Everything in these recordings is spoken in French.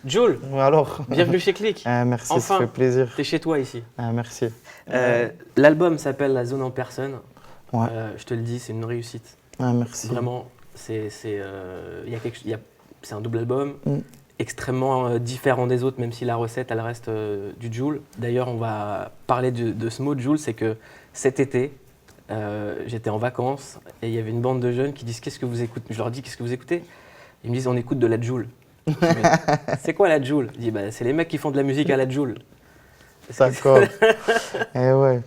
Jules, Alors, bienvenue chez Click. merci, Enfin, ça fait plaisir. T'es chez toi ici. Merci. L'album s'appelle La Zone en personne. Ouais. Je te le dis, c'est une réussite. Merci. Vraiment, c'est un double album Mm. extrêmement différent des autres, même si la recette, elle reste du Jules. D'ailleurs, on va parler de ce mot Jules, c'est que cet été, j'étais en vacances et il y avait une bande de jeunes qui disent qu'est-ce que vous écoutez. Je leur dis qu'est-ce que vous écoutez. Ils me disent on écoute de la Jules. C'est quoi la Joule? Je dis bah, c'est les mecs qui font de la musique à la Joule. D'accord. Et ouais,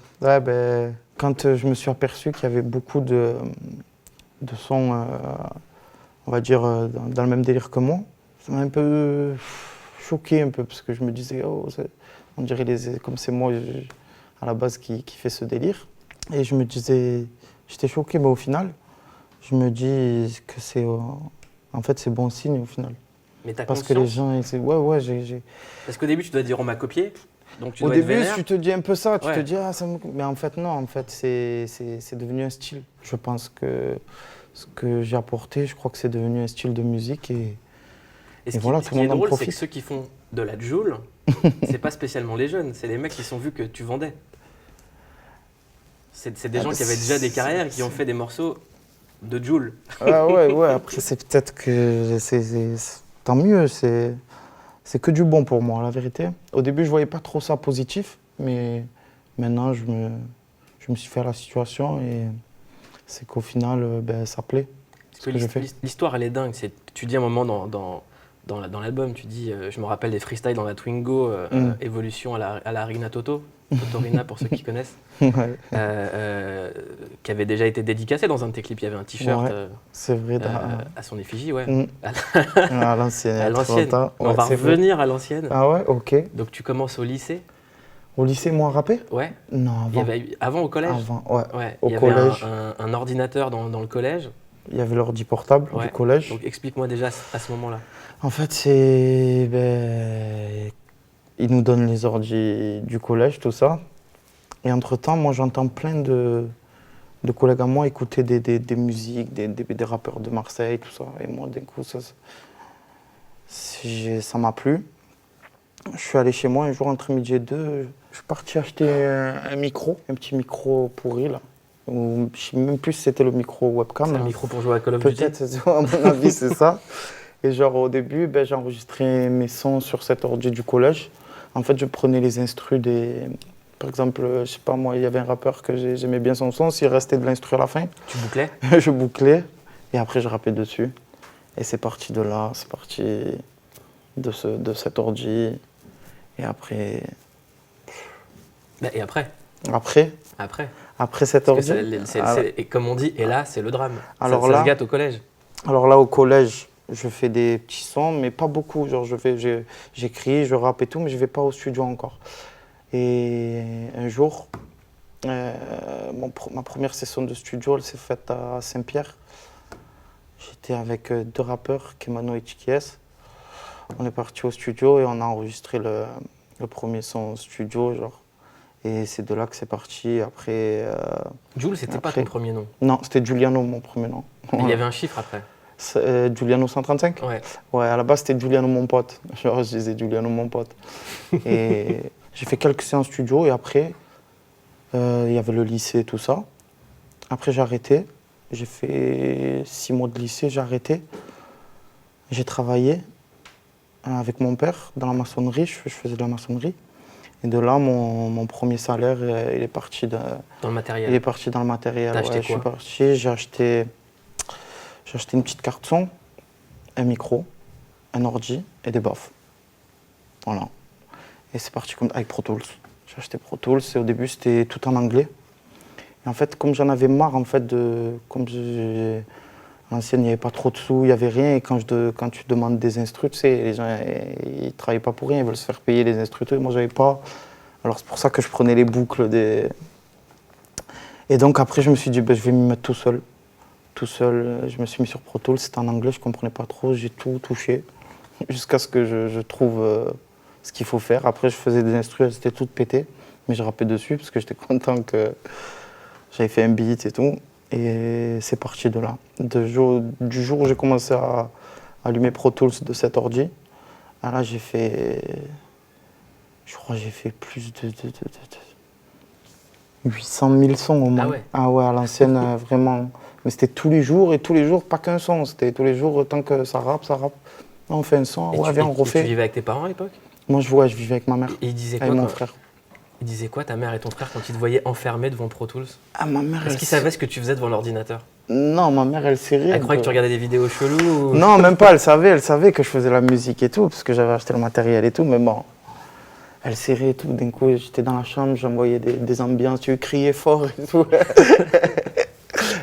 quand je me suis aperçu qu'il y avait beaucoup de sons, on va dire, dans le même délire que moi, ça m'a un peu choqué un peu, parce que je me disais, oh, on dirait comme c'est moi à la base qui fait ce délire. Et je me disais, j'étais choqué, mais au final, je me dis que en fait, c'est bon signe au final. Mais t'as Parce conscience. que les gens, ouais, j'ai. Parce qu'au début, tu dois dire on m'a copié. Donc tu Au dois être début, vénère. tu te dis un peu ça, tu Ouais. te dis, ah, mais en fait, non, en fait, c'est devenu un style. Je pense que ce que j'ai apporté, je crois que c'est devenu un style de musique et Et ce voilà, qui tout le est monde en drôle, c'est que profite. ceux qui font de la Joule, c'est pas spécialement les jeunes, c'est les mecs qui sont vus que tu vendais. C'est des gens qui avaient déjà des carrières et qui ont fait des morceaux de Joule. Ah ouais, après, c'est peut-être que tant mieux, c'est que du bon pour moi, la vérité. Au début, je voyais pas trop ça positif, mais maintenant, je me suis fait à la situation et c'est qu'au final, ça plaît. Parce Ce que je fais. l'histoire, elle est dingue. Tu dis un moment dans l'album, tu dis, je me rappelle des freestyles dans la Twingo, Évolution à la Rina Totorina pour ceux qui connaissent, Ouais. qui avait déjà été dédicacé dans un de tes clips. Il y avait un t-shirt Ouais, c'est vrai. à son effigie, ouais. Mm. À l'ancienne, il y À a l'ancienne. 30 ans. Mais on Ouais, va c'est vrai. revenir à l'ancienne. Ah ouais, ok. Donc tu commences au lycée, Au lycée, moi, rappé? ouais. Non, Il y avant. avait, avant au collège. Avant, ouais. Ouais. Au Il y avait collège. un ordinateur dans le collège. Il y avait l'ordi portable Ouais. du collège. Donc explique-moi déjà à ce moment-là. En fait, ils nous donnent les ordis du collège, tout ça. Et entre-temps, moi, j'entends plein de collègues à moi écouter des musiques, des rappeurs de Marseille, tout ça. Et moi, d'un coup, ça m'a plu. Je suis allé chez moi un jour entre midi et deux. Je suis parti acheter un micro, un petit micro pourri, là. Je ne sais même plus si c'était le micro webcam. C'est un là. micro pour jouer à Call of Duty. Peut-être, à mon avis, c'est ça. Et genre, au début, j'ai enregistré mes sons sur cet ordi du collège. En fait, je prenais les instrus des... Par exemple, je sais pas moi, il y avait un rappeur que j'aimais bien son son. S'il restait de l'instru à la fin, Tu bouclais. je bouclais. Et après, je rappais dessus. Et c'est parti de là, c'est parti de cet ordi. Et après... Et après Après cet Parce que ordi... et comme on dit, et là, c'est le drame. Alors ça là- se gâte au collège. Alors là, au collège, je fais des petits sons, mais pas beaucoup. Genre, j'écris, je rappe et tout, mais je vais pas au studio encore. Et un jour, ma première session de studio, elle s'est faite à Saint-Pierre. J'étais avec deux rappeurs, Kemano et Chikies. On est parti au studio et on a enregistré le premier son au studio, genre. Et c'est de là que c'est parti. Après, Jules, c'était pas Après. ton premier nom. non, c'était Giuliano, mon premier nom. Mais il y avait un chiffre après. Giuliano 135. Ouais. Ouais, à la base, c'était Giuliano mon pote. Genre, je disais Giuliano mon pote. Et j'ai fait quelques séances studio et après, il y avait le lycée, tout ça. Après, j'ai arrêté. J'ai fait 6 mois de lycée, j'ai arrêté. J'ai travaillé avec mon père dans la maçonnerie. Je faisais de la maçonnerie. Et de là, mon premier salaire, il est parti Dans le il matériel. est parti dans le matériel. T'as acheté Je suis quoi parti, j'ai acheté une petite carte son, un micro, un ordi et des baffes. Voilà. Et c'est parti avec Pro Tools. J'ai acheté Pro Tools et au début c'était tout en anglais. Et en fait, comme j'en avais marre, à l'ancienne, il n'y avait pas trop de sous, il n'y avait rien. Et quand tu demandes des instrus, tu sais, les gens, ils ne travaillent pas pour rien, ils veulent se faire payer les instrus. Et moi, j'avais pas. Alors c'est pour ça que je prenais les boucles des... Et donc après, je me suis dit, je vais m'y mettre tout seul. Tout seul, je me suis mis sur Pro Tools, c'était en anglais, je ne comprenais pas trop, j'ai tout touché. Jusqu'à ce que je trouve ce qu'il faut faire. Après, je faisais des instrus, elles étaient toutes pétées. Mais je rappais dessus parce que j'étais content que j'avais fait un beat et tout. Et c'est parti de là. Du jour où j'ai commencé à allumer Pro Tools de cet ordi, Ah là, j'ai fait. Je crois que j'ai fait plus de 800 000 sons au moins. Ah ouais. Ah ouais, à l'ancienne, vraiment. Mais c'était tous les jours, et tous les jours, pas qu'un son. C'était tous les jours, tant que ça rappe, ça rappe. On fait un son, ouais, viens, on Et tu refait. vivais avec tes parents à l'époque? Moi, je vivais avec ma mère, Et ils disaient avec quoi mon quand... frère. Ils disaient quoi, ta mère et ton frère, quand ils te voyaient enfermé devant Pro Tools? Ah, ma mère, Est-ce qu'ils savaient ce que tu faisais devant l'ordinateur? Non, ma mère, elle sait rien. Elle croyait que tu regardais des vidéos cheloues ou... Non, même pas, elle savait que je faisais la musique et tout, parce que j'avais acheté le matériel et tout, mais bon. Elle serrait et tout, d'un coup, j'étais dans la chambre, j'envoyais des ambiances, tu criais fort et tout.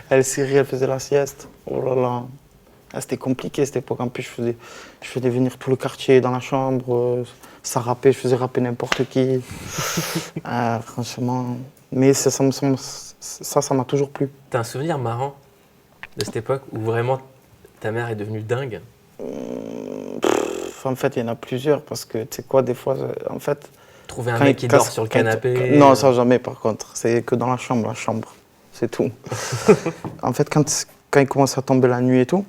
Elle serrait, elle faisait la sieste. Oh là là. Ah, c'était compliqué cette époque. En plus, je faisais venir tout le quartier dans la chambre. Ça rappait, je faisais rapper n'importe qui. Ah, franchement. Mais ça m'a toujours plu. T'as un souvenir marrant de cette époque où vraiment ta mère est devenue dingue? En fait, il y en a plusieurs parce que, tu sais quoi, des fois, en fait. Trouver un mec qui dort sur le canapé? Non, ça jamais par contre. C'est que dans la chambre. C'est tout. En fait, quand il commençait à tomber la nuit et tout,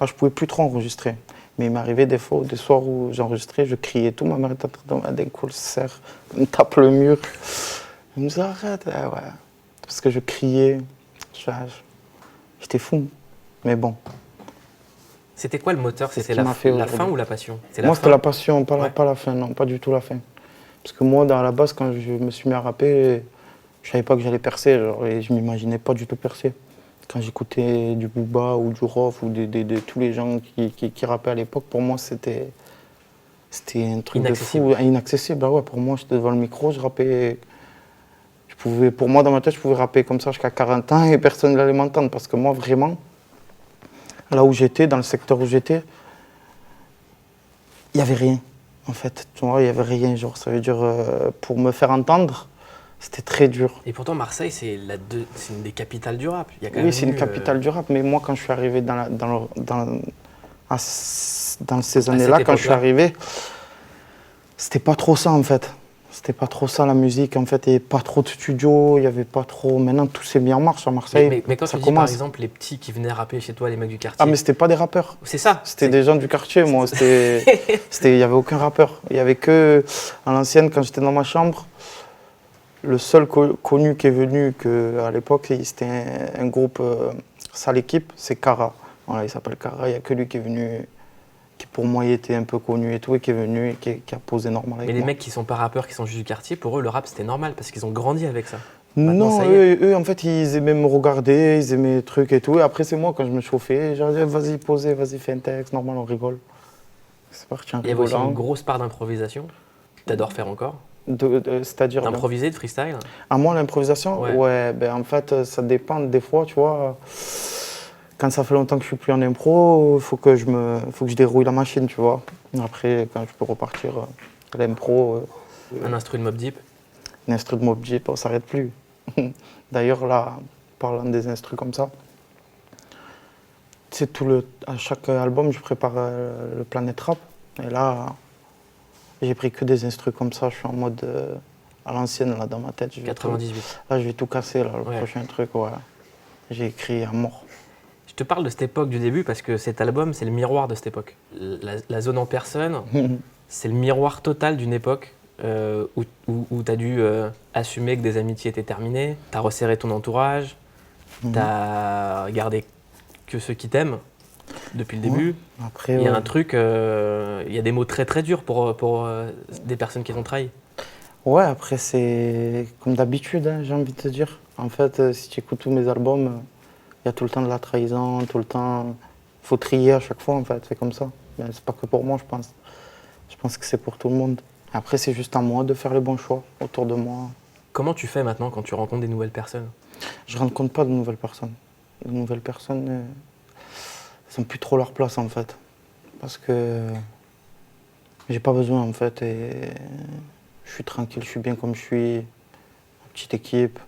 là, je pouvais plus trop enregistrer. Mais il m'arrivait des fois, des soirs où j'enregistrais, je criais et tout. Ma mère était en train de dormir, d'un coup, elle se serre, elle me tape le mur. Elle me disait arrête, ah ouais. Parce que je criais. J'étais fou. Mais bon. C'était quoi le moteur? C'est ce C'était qui m'a fait la aujourd'hui. fin ou la passion? Moi, c'était la passion, Ouais. pas la fin, non, pas du tout la fin. Parce que moi, dans la base, quand je me suis mis à rapper, je savais pas que j'allais percer, genre, et je m'imaginais pas du tout percer. Quand j'écoutais du Booba ou du Rof ou de tous les gens qui rappaient à l'époque, pour moi, c'était un truc Inaccessible. de fou, inaccessible. Ah ouais, pour moi, j'étais devant le micro, je rappais. Pour moi, dans ma tête, je pouvais rapper comme ça jusqu'à 40 ans et personne n'allait m'entendre. Parce que moi, vraiment, là où j'étais, dans le secteur où j'étais, il n'y avait rien, en fait. Tu vois, il n'y avait rien. Genre, ça veut dire, pour me faire entendre, c'était très dur. Et pourtant, Marseille, c'est une des capitales du rap. Il y a quand Oui, même c'est une eu, capitale du rap, mais moi, quand je suis arrivé dans ces À années-là, cette quand je suis époque-là. arrivé, c'était pas trop ça, en fait. C'était pas trop ça, la musique. En fait, il n'y avait pas trop de studios, il n'y avait pas trop... Maintenant, tout s'est mis en marche à Marseille. Mais quand ça tu dis, par commence. exemple, les petits qui venaient rapper chez toi, les mecs du quartier, Ah, mais c'était pas des rappeurs. c'est ça. C'était des gens du quartier, moi. Il n'y avait aucun rappeur. Il y avait que, à l'ancienne, quand j'étais dans ma chambre, le seul connu qui est venu, à l'époque, c'était un groupe, sale équipe, c'est Kara. Voilà, il s'appelle Kara. Il n'y a que lui qui est venu, qui pour moi était un peu connu et tout, et qui est venu et qui a posé normal avec Mais les moi. mecs qui sont pas rappeurs, qui sont juste du quartier, pour eux, le rap, c'était normal parce qu'ils ont grandi avec ça. Maintenant, Non, ça y est. eux, en fait, ils aimaient me regarder, ils aimaient les trucs et tout. Et après, c'est moi, quand je me chauffais, j'ai dit, vas-y, posez, vas-y, fais un texte, normal, on rigole. C'est parti en Il y avait aussi rigolant. une grosse part d'improvisation. T'adores faire encore. C'est-à-dire D'improviser, de freestyle. à moi, l'improvisation, Ouais. ouais, ben, en fait, ça dépend. Des fois, tu vois, quand ça fait longtemps que je suis plus en impro, il faut que je dérouille la machine, tu vois. Après, quand je peux repartir, l'impro, Un instru de Mobb Deep. l'instru de Mobb Deep, on s'arrête plus. D'ailleurs, là, parlant des instrus comme ça, c'est à chaque album, je prépare le Planet Rap. Et là, j'ai pris que des instrus comme ça. Je suis en mode à l'ancienne, là, dans ma tête. 98. Là, je vais tout casser, là, le Ouais. prochain truc, ouais. J'ai écrit à mort. Je te parle de cette époque du début parce que cet album, c'est le miroir de cette époque. La zone en personne, c'est le miroir total d'une époque où tu as dû assumer que des amitiés étaient terminées, tu as resserré ton entourage, tu as gardé que ceux qui t'aiment depuis le début. Après, Il y a un truc, il y a des mots très très durs pour des personnes qui t'ont trahi. ouais, après, c'est comme d'habitude, hein, j'ai envie de te dire. En fait, si tu écoutes tous mes albums, il y a tout le temps de la trahison, tout le temps. Il faut trier à chaque fois, en fait, c'est comme ça. Mais c'est pas que pour moi, je pense. Je pense que c'est pour tout le monde. Après, c'est juste à moi de faire les bons choix autour de moi. Comment tu fais maintenant quand tu rencontres des nouvelles personnes? Je ne rends compte pas de nouvelles personnes. Les nouvelles personnes, elles n'ont plus trop leur place, en fait. Parce que j'ai pas besoin, en fait. Et je suis tranquille, je suis bien comme je suis. Ma petite équipe,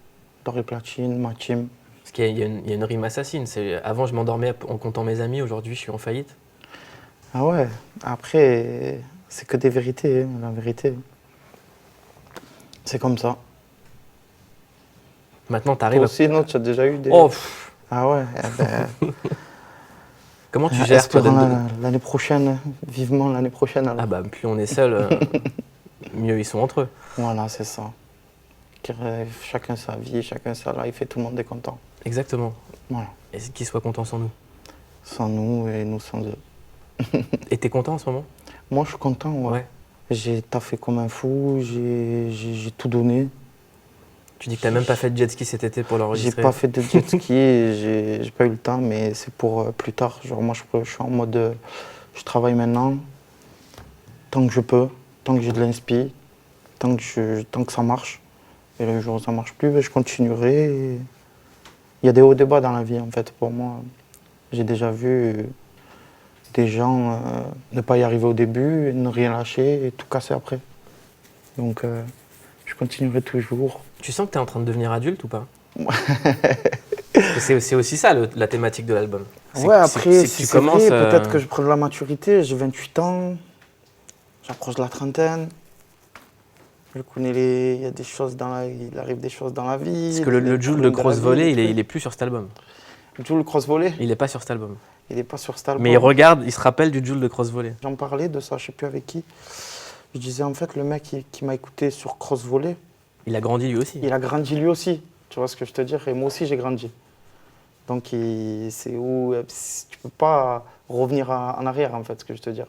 Doré Platine, ma team. Parce qu'il y a une rime assassine. Avant, je m'endormais en comptant mes amis. Aujourd'hui, je suis en faillite. Ah ouais, après, c'est que des vérités, hein, la vérité. C'est comme ça. Maintenant, tu Toi arrives aussi, non, tu as déjà eu des... Oh, pff, Ah ouais, eh ben, Comment tu gères toi Espérons l'année prochaine, vivement l'année prochaine. Alors. Ah bah plus on est seul, mieux ils sont entre eux. Voilà, c'est ça. Chacun sa vie, chacun sa life et tout le monde est content. Exactement. Voilà. Et qu'ils soient contents sans nous. Sans nous et nous sans eux. Et t'es content en ce moment? Moi, je suis content, ouais. J'ai taffé comme un fou, j'ai tout donné. Tu dis que t'as même pas fait de jet ski cet été pour l'enregistrer? J'ai pas fait de jet ski, j'ai pas eu le temps, mais c'est pour plus tard. Genre, moi, je suis en mode. Je travaille maintenant, tant que je peux, tant que j'ai de l'inspi, tant que ça marche. Et le jour où ça marche plus, ben, je continuerai. Il y a des hauts et des bas dans la vie, en fait, pour moi. J'ai déjà vu des gens ne pas y arriver au début, ne rien lâcher et tout casser après. Donc, je continuerai toujours. Tu sens que tu es en train de devenir adulte ou pas? C'est aussi ça la thématique de l'album. Ouais, après, c'est que tu commences. Peut-être que je prends de la maturité, j'ai 28 ans, j'approche de la trentaine. Je connais il y a des choses il arrive des choses dans la vie. Parce que le Jul de Cross Volley, il est plus sur cet album. Le Jul Cross Volley? Il est pas sur cet album. Il est pas sur cet album. Mais il se rappelle du Jul de Cross Volley. J'en parlais de ça, je sais plus avec qui. Je disais en fait, le mec qui m'a écouté sur Cross Volley. Il a grandi lui aussi. Il a grandi lui aussi. Tu vois ce que je te dis? Et moi aussi j'ai grandi. Donc c'est où tu peux pas revenir en arrière en fait, ce que je te dis.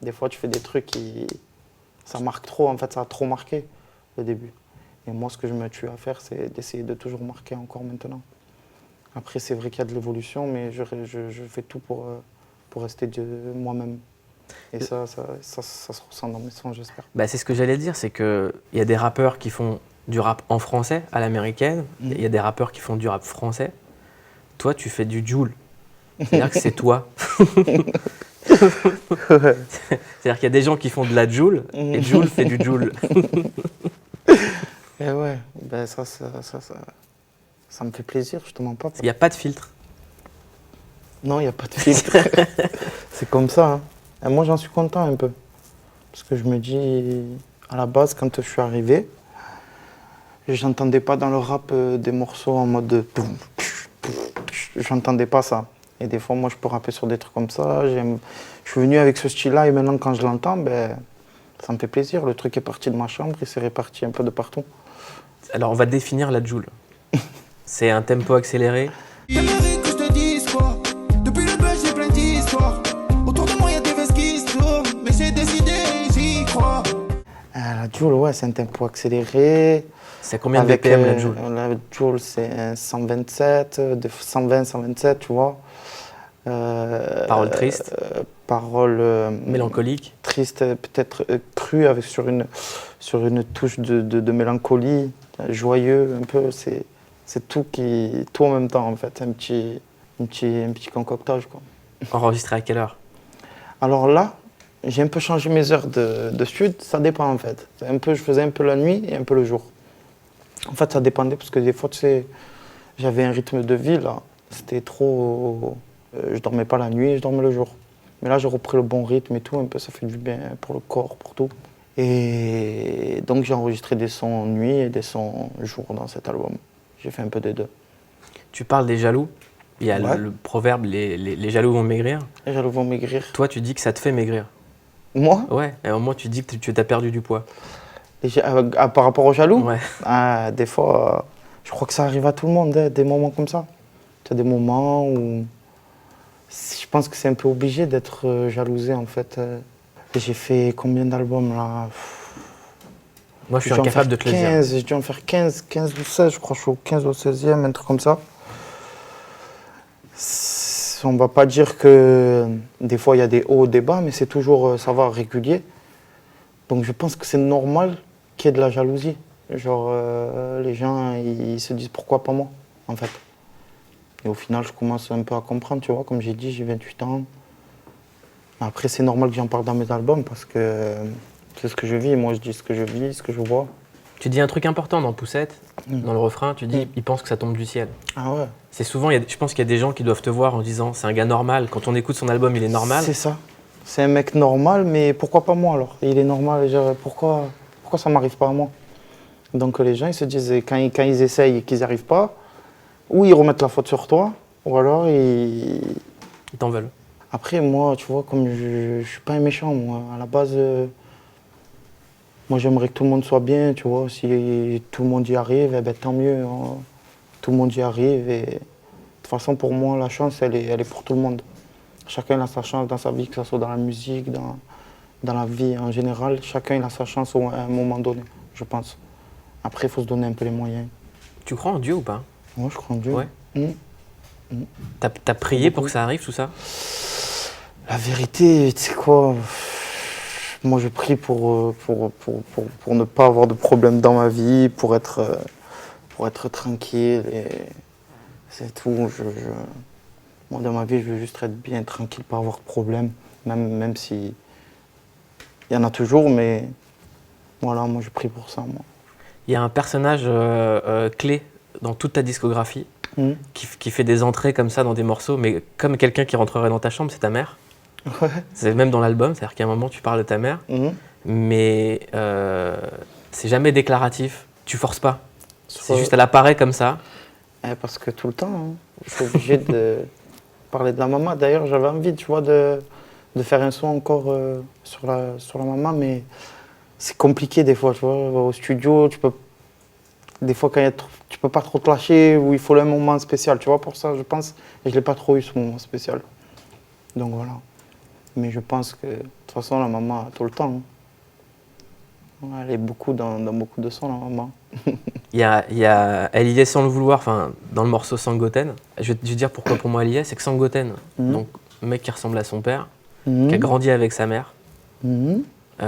Des fois tu fais des trucs qui ça marque trop, en fait ça a trop marqué au début. Et moi ce que je me tue à faire c'est d'essayer de toujours marquer encore maintenant. Après c'est vrai qu'il y a de l'évolution mais je fais tout pour rester moi-même. Et ça se ressent dans mes sons j'espère. Bah, c'est ce que j'allais dire, c'est qu'il y a des rappeurs qui font du rap en français à l'américaine, il y a des rappeurs qui font du rap français. Toi, tu fais du Jul. C'est-à-dire que c'est toi. C'est-à-dire qu'il y a des gens qui font de la Jul et Jul fait du Jul. Et ouais, ben ça me fait plaisir, je te mens pas. Il n'y a pas de filtre. Non, il n'y a pas de filtre. C'est comme ça. Hein. Et moi, j'en suis content un peu. Parce que je me dis, à la base, quand je suis arrivé, j'entendais pas dans le rap des morceaux en mode... J'entendais pas ça. Et des fois, moi, je peux rapper sur des trucs comme ça. Je suis venu avec ce style-là et maintenant, quand je l'entends, ben, ça me fait plaisir. Le truc est parti de ma chambre et s'est réparti un peu de partout. Alors, on va définir la Jul. C'est un tempo accéléré. J'aimerais que je te dise quoi. Depuis le buzz, j'ai plein d'histoires. Autour de moi, il y a des vestes qui se tournent. Mais j'ai décidé, j'y crois. La Jul, ouais, c'est un tempo accéléré. C'est combien de BPM la Jul? La Jul, c'est 127, 120, 127, tu vois. Paroles tristes. Paroles mélancoliques. Tristes, peut-être crues, avec sur une touche de mélancolie, joyeux, un peu. C'est tout en même temps, en fait. Un petit concoctage, quoi. Enregistré à quelle heure? Alors là, j'ai un peu changé mes heures de stud, ça dépend, en fait. Je faisais un peu la nuit et un peu le jour. En fait, ça dépendait parce que des fois, tu sais, j'avais un rythme de vie, là. C'était trop... je dormais pas la nuit, je dormais le jour. Mais là, j'ai repris le bon rythme et tout, un peu, ça fait du bien pour le corps, pour tout. Et donc, j'ai enregistré des sons nuit et des sons jour dans cet album. J'ai fait un peu des deux. Tu parles des jaloux. Il y a Ouais. le proverbe, les jaloux vont maigrir. Les jaloux vont maigrir. Toi, tu dis que ça te fait maigrir. Moi, Ouais, et au moins tu dis que tu as perdu du poids. par rapport aux jaloux, Ouais. des fois, je crois que ça arrive à tout le monde, hein, des moments comme ça. Tu as des moments où je pense que c'est un peu obligé d'être jalousé, en fait. J'ai fait combien d'albums, là? Moi, je suis incapable de te le dire. J'ai dû en faire 15 ou 16, je crois. Je suis au 15 ou au 16e, un truc comme ça. On ne va pas dire que des fois, il y a des hauts, des bas, mais c'est toujours, ça va, régulier. Donc, je pense que c'est normal qu'il y ait de la jalousie. Genre, les gens, ils se disent pourquoi pas moi, en fait. Et au final, je commence un peu à comprendre, tu vois. Comme j'ai dit, j'ai 28 ans. Après, c'est normal que j'en parle dans mes albums parce que c'est ce que je vis. Moi, je dis ce que je vis, ce que je vois. Tu dis un truc important dans Poussette, dans le refrain, tu dis ils pensent que ça tombe du ciel. Ah ouais. C'est souvent, je pense qu'il y a des gens qui doivent te voir en disant c'est un gars normal. Quand on écoute son album, il est normal. C'est ça. C'est un mec normal, mais pourquoi pas moi alors? Il est normal, genre, pourquoi ça m'arrive pas à moi? Donc les gens, ils se disent, quand ils essayent et qu'ils n'y arrivent pas, ou ils remettent la faute sur toi, ou alors ils Ils t'en veulent. Après, moi, tu vois, comme je suis pas un méchant, moi, à la base, moi, j'aimerais que tout le monde soit bien, tu vois. Si tout le monde y arrive, eh ben, tant mieux, hein. Tout le monde y arrive. Et de toute façon, pour moi, la chance, elle est pour tout le monde. Chacun a sa chance dans sa vie, que ce soit dans la musique, dans la vie en général. Chacun a sa chance à un moment donné, je pense. Après, il faut se donner un peu les moyens. Tu crois en Dieu ou pas? Moi, je crois en Dieu. Ouais. T'as prié pour Beaucoup. que ça arrive, tout ça? La vérité, tu sais quoi, moi je prie pour ne pas avoir de problème dans ma vie, pour être tranquille et c'est tout. Moi dans ma vie, je veux juste être bien tranquille, pas avoir de problème, même si il y en a toujours, mais voilà, moi je prie pour ça, moi. Il y a un personnage clé dans toute ta discographie Mhm. qui fait des entrées comme ça dans des morceaux, mais comme quelqu'un qui rentrerait dans ta chambre, c'est ta mère. Ouais. C'est même dans l'album, c'est-à-dire qu'à un moment tu parles de ta mère, Mhm. mais c'est jamais déclaratif. Tu forces pas. C'est Soit- juste, elle apparaît comme ça. Parce que tout le temps, hein, je suis obligé de parler de la maman. D'ailleurs, j'avais envie, tu vois, de faire un son encore sur la maman, mais c'est compliqué des fois, tu vois. Au studio, des fois, tu peux pas trop te lâcher, ou il faut un moment spécial, tu vois, pour ça, je pense. Et je l'ai pas trop eu, ce moment spécial. Donc voilà. Mais je pense que, de toute façon, la maman a tout le temps, hein. Elle est beaucoup dans beaucoup de sons, la maman. Elle y est sans le vouloir, enfin, dans le morceau Sangoten. Je vais te dire pourquoi pour moi elle y est, c'est que Sangoten, Mhm. donc mec qui ressemble à son père, Mhm. qui a grandi avec sa mère, Mhm. qui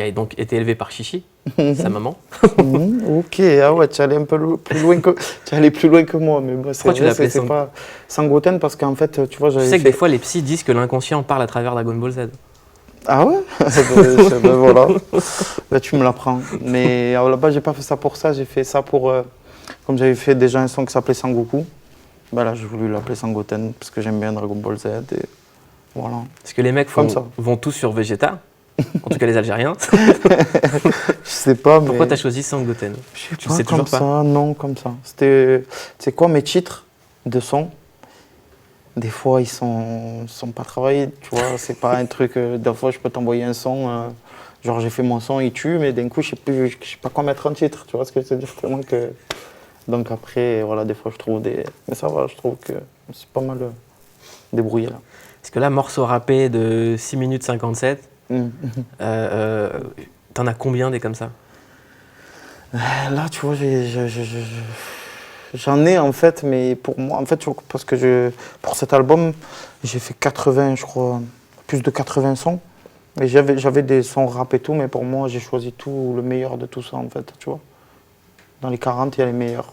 a donc été élevé par Chichi, sa maman. Mhm, ok, ah ouais, tu allais un peu tu allais plus loin que moi, mais bon, c'est Pourquoi tu vrai, l'appelais c'est pas Sangoten parce qu'en fait, tu vois, Tu j'avais sais que fait... des fois les psys disent que l'inconscient parle à travers Dragon Ball Z. Ah ouais? Ben voilà, ben, tu me l'apprends. Mais là-bas, j'ai pas fait ça pour ça, j'ai fait ça pour... comme j'avais fait déjà un son qui s'appelait Sangoku, ben là, j'ai voulu l'appeler Sangoten parce que j'aime bien Dragon Ball Z et voilà. Parce que les mecs Comme ça. vont tous sur Vegeta, en tout cas les Algériens. Je sais pas, mais... Pourquoi t'as choisi Sangoten? Je sais Tu pas, sais comme toujours pas. ça, non, comme ça. C'était, tu sais quoi, mes titres de son, des fois, ils sont pas travaillés, tu vois. C'est pas un truc, des fois, je peux t'envoyer un son, genre j'ai fait mon son, il tue, mais d'un coup, je sais pas quoi mettre en titre, tu vois ce que je veux dire, tellement que... Donc après, voilà, des fois, je trouve des... Mais ça va, je trouve que c'est pas mal débrouillé, là. Parce que là, morceau rappé de 6 minutes 57, Mm. t'en as combien des comme ça? Là, tu vois, j'en ai en fait, mais pour moi, en fait, tu vois, parce que pour cet album, j'ai fait 80, je crois, plus de 80 sons. Et j'avais des sons rap et tout, mais pour moi, j'ai choisi tout le meilleur de tout ça, en fait, tu vois. Dans les 40, il y a les meilleurs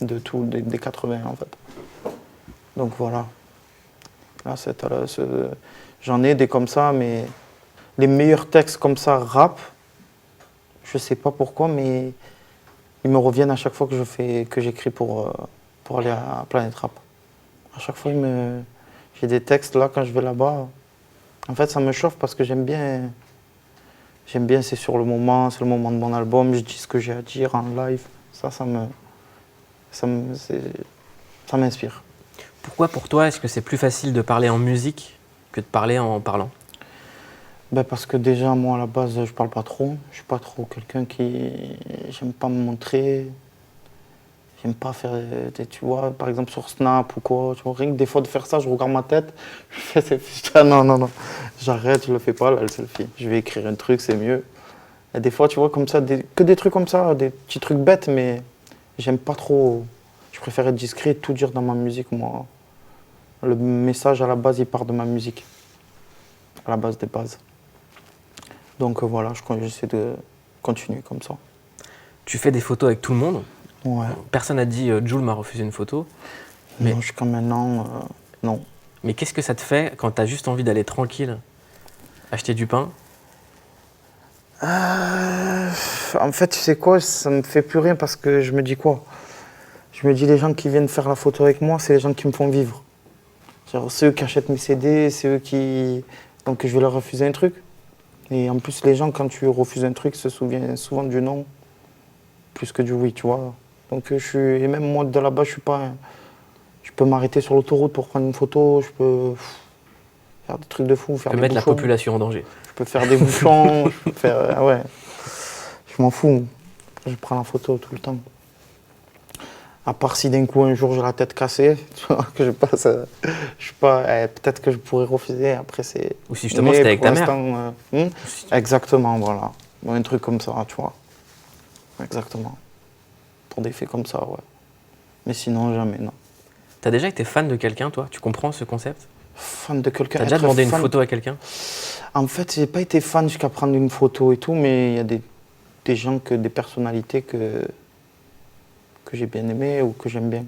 de tout, des 80, en fait. Donc voilà. Là, j'en ai des comme ça, mais les meilleurs textes comme ça, rap, je sais pas pourquoi, mais ils me reviennent à chaque fois que j'écris pour aller à Planète Rap. À chaque fois, j'ai des textes là quand je vais là-bas. En fait, ça me chauffe parce que j'aime bien, c'est sur le moment, c'est le moment de mon album, je dis ce que j'ai à dire en live. Ça m'inspire. Pourquoi pour toi est-ce que c'est plus facile de parler en musique que de parler en parlant? Ben parce que déjà, moi, à la base, je parle pas trop. Je suis pas trop quelqu'un qui... J'aime pas me montrer. J'aime pas faire tu vois, par exemple sur Snap ou quoi. Tu vois, rien que des fois de faire ça, je regarde ma tête. Je fais putain, non. J'arrête, je le fais pas, là, le selfie. Je vais écrire un truc, c'est mieux. Et des fois, tu vois, comme ça, que des trucs comme ça, des petits trucs bêtes, mais j'aime pas trop. Je préfère être discret et tout dire dans ma musique, moi. Le message, à la base, il part de ma musique. À la base des bases. Donc voilà, j'essaie de continuer comme ça. Tu fais des photos avec tout le monde. Ouais. Personne n'a dit Jul m'a refusé une photo. Mais- Non, jusqu'à maintenant, non. Mais qu'est-ce que ça te fait quand t'as juste envie d'aller tranquille, acheter du pain? En fait, tu sais quoi, ça me fait plus rien parce que je me dis quoi? Je me dis les gens qui viennent faire la photo avec moi, c'est les gens qui me font vivre. Genre, c'est eux qui achètent mes CD, c'est eux qui... Donc je vais leur refuser un truc. Et en plus, les gens, quand tu refuses un truc, se souviennent souvent du non, plus que du oui, tu vois. Donc et même moi, de là-bas, je suis pas... Je peux m'arrêter sur l'autoroute pour prendre une photo, je peux... faire des trucs de fou, Tu faire peux des mettre la bouchons. population en danger. Je peux faire des bouchons, je peux faire. Ah ouais. Je m'en fous. Je prends la photo tout le temps. À part si d'un coup un jour j'ai la tête cassée, tu vois, que je passe. Je sais pas, peut-être que je pourrais refuser. Après, c'est. Ou si justement Mais c'était avec pour ta mère. l'instant, exactement, voilà. Bon, un truc comme ça, tu vois. Exactement. Pour des faits comme ça, ouais. Mais sinon, jamais, non. T'as déjà été fan de quelqu'un, toi? Tu comprends ce concept? Fan de quelqu'un. T'as déjà être demandé une fan- photo à quelqu'un? En fait, j'ai pas été fan jusqu'à prendre une photo et tout, mais il y a des gens, des personnalités que j'ai bien aimées ou que j'aime bien.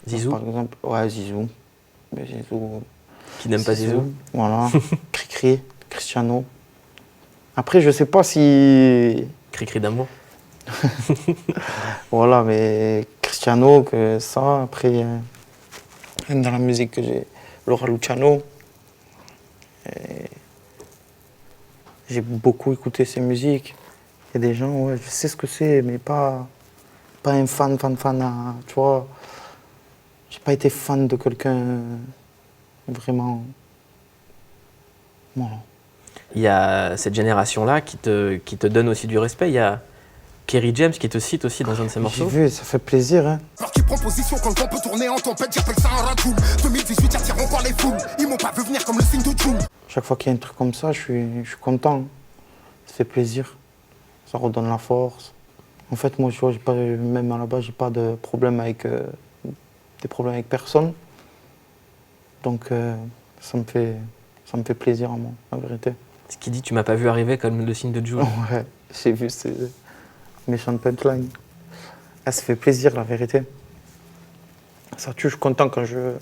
Zizou? Par exemple, ouais, Zizou. Mais Zizou. Qui n'aime pas Zizou? Voilà. Cricri, Cristiano. Après, je sais pas si. Cri-cri d'amour. Voilà, mais Cristiano, que ça. Après, dans la musique que j'ai, Laura Luciano. Et j'ai beaucoup écouté ses musiques. Il y a des gens, ouais, je sais ce que c'est, mais pas un fan, tu vois. J'ai pas été fan de quelqu'un vraiment. Voilà. Il y a cette génération-là qui te donne aussi du respect. Il y a Kerry James qui te cite aussi dans un de ses J'ai morceaux. vu, ça fait plaisir, hein. Alors qui prend position quand le vent peut tourner en tempête, j'appelle ça un radoul. 2018 attirant par les foules, ils m'ont pas vu venir comme le signe de June. Chaque fois qu'il y a un truc comme ça, je suis content. Ça fait plaisir. Ça redonne la force. En fait, moi, tu vois, même là-bas, j'ai pas de problème avec des problèmes avec personne. Donc, ça me fait plaisir à moi, la vérité. Ce qui dit tu m'as pas vu arriver comme le signe de Jules. Ouais, j'ai vu ces méchantes punchlines. Ah, ça fait plaisir, la vérité. Ça tue, je suis content quand je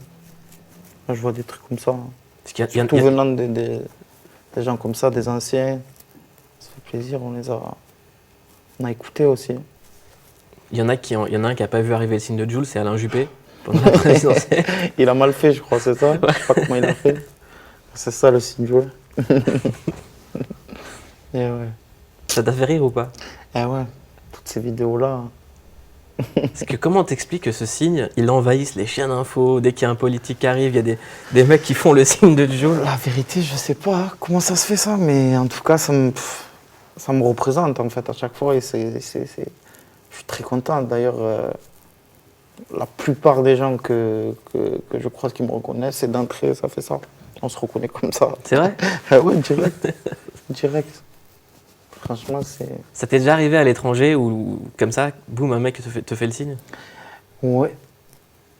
vois des trucs comme ça. Parce qu'il Tout venant des gens comme ça, des anciens. Ça fait plaisir, on a écouté aussi. il y en a il y en a un qui a pas vu arriver le signe de Jules, c'est Alain Juppé pendant la présidentielle. Il a mal fait, je crois, c'est ça. Je sais pas comment il a fait. C'est ça le signe Joe. Et ouais. Ça t'a fait rire ou pas? Et ouais, toutes ces vidéos-là. Parce que comment t'expliques que ce signe, il envahisse les chiens d'info, dès qu'il y a un politique qui arrive, il y a des mecs qui font le signe de Jules. La vérité, je sais pas comment ça se fait ça, mais en tout cas, ça me représente en fait à chaque fois et je suis très content. D'ailleurs, la plupart des gens que je croise qui me reconnaissent, c'est d'entrée, ça fait ça. On se reconnaît comme ça. C'est vrai? Ouais, direct. Direct. Franchement, c'est. Ça t'est déjà arrivé à l'étranger ou comme ça, boum, un mec te fait le signe? Ouais.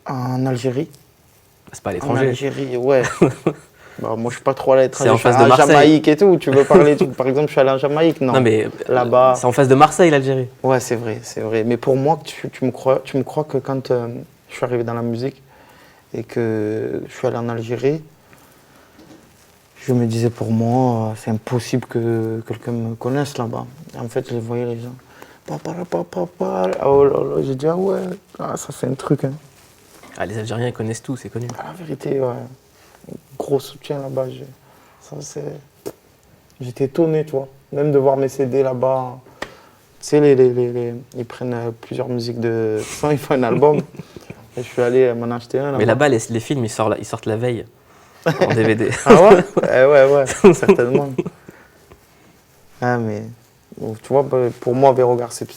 En Algérie. C'est pas à En l'étranger. Algérie, ouais. Bah, moi, je suis pas trop à l'étranger. C'est en Je suis face de en Marseille. Jamaïque et tout. Tu veux parler, par exemple, je suis allé en Jamaïque, non. Non mais Là-bas. c'est en face de Marseille, l'Algérie. Ouais, c'est vrai, c'est vrai. Mais pour moi, tu me crois que quand je suis arrivé dans la musique et que je suis allé en Algérie, je me disais pour moi, c'est impossible que quelqu'un me connaisse là-bas. Et en fait, je voyais les gens. Papa. Oh là là, j'ai dit, ah ouais, ça fait un truc. Hein. Ah, les Algériens ils connaissent tout, c'est connu. Ah, la vérité, ouais. Gros soutien là-bas. J'étais étonné, tu vois. Même de voir mes CD là-bas. Tu sais, ils prennent plusieurs musiques de son, ils font un album. Et je suis allé m'en acheter un. Mais là-bas, les films, ils sortent la veille en DVD. Ah ouais? Ouais, certainement. Ah, mais bon, tu vois, pour moi, Vérogar, c'est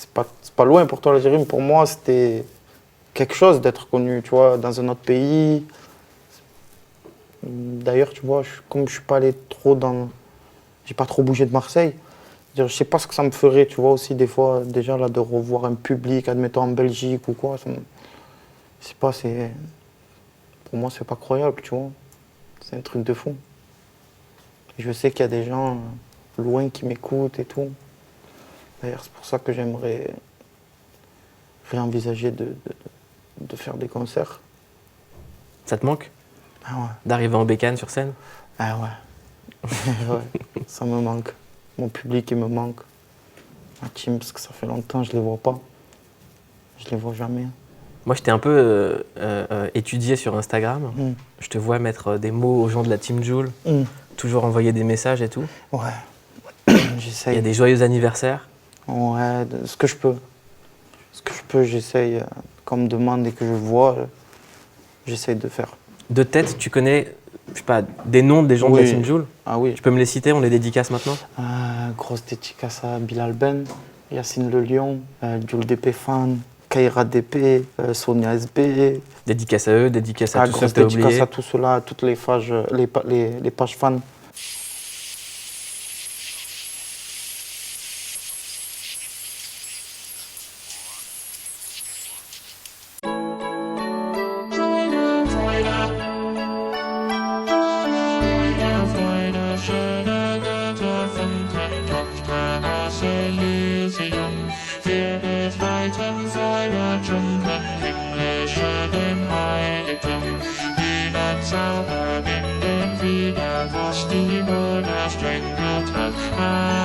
pas loin pour toi l'Algérie, mais pour moi, c'était quelque chose d'être connu, tu vois, dans un autre pays. D'ailleurs, tu vois, comme je suis pas allé trop dans. J'ai pas trop bougé de Marseille. Je sais pas ce que ça me ferait, tu vois, aussi, des fois, déjà, là, de revoir un public, admettons, en Belgique ou quoi. Je sais pas, c'est. Pour moi, c'est pas croyable, tu vois. C'est un truc de fou. Je sais qu'il y a des gens loin qui m'écoutent et tout. D'ailleurs, c'est pour ça que j'aimerais réenvisager de faire des concerts. Ça te manque Ah ouais. d'arriver en bécane sur scène? Ah ouais. Ouais, ça me manque. Mon public, il me manque. Ma team, parce que ça fait longtemps que je les vois pas. Je les vois jamais. Moi, je t'ai un peu étudié sur Instagram. Mm. Je te vois mettre des mots aux gens de la Team Joule, toujours envoyer des messages et tout. Ouais. Il y J'essaye. a des joyeux anniversaires. Ouais, ce que je peux. Ce que je peux, j'essaye. Qu'on me demande et que je vois, j'essaye de faire. De tête, tu connais je sais pas, des noms des gens de la Oui. Team Joule. Ah oui. Tu peux me les citer, on les dédicace maintenant. Grosse dédicace à Bilal Ben, Yacine Le Lion, Jules DP Fan, Kaira DP, Sonia SB. Dédicace à eux, dédicace à tous ceux Grosse que t'as dédicace oubliés. à tout cela, à toutes les pages, les pages fans. Wieder, was die Mutter streng hat.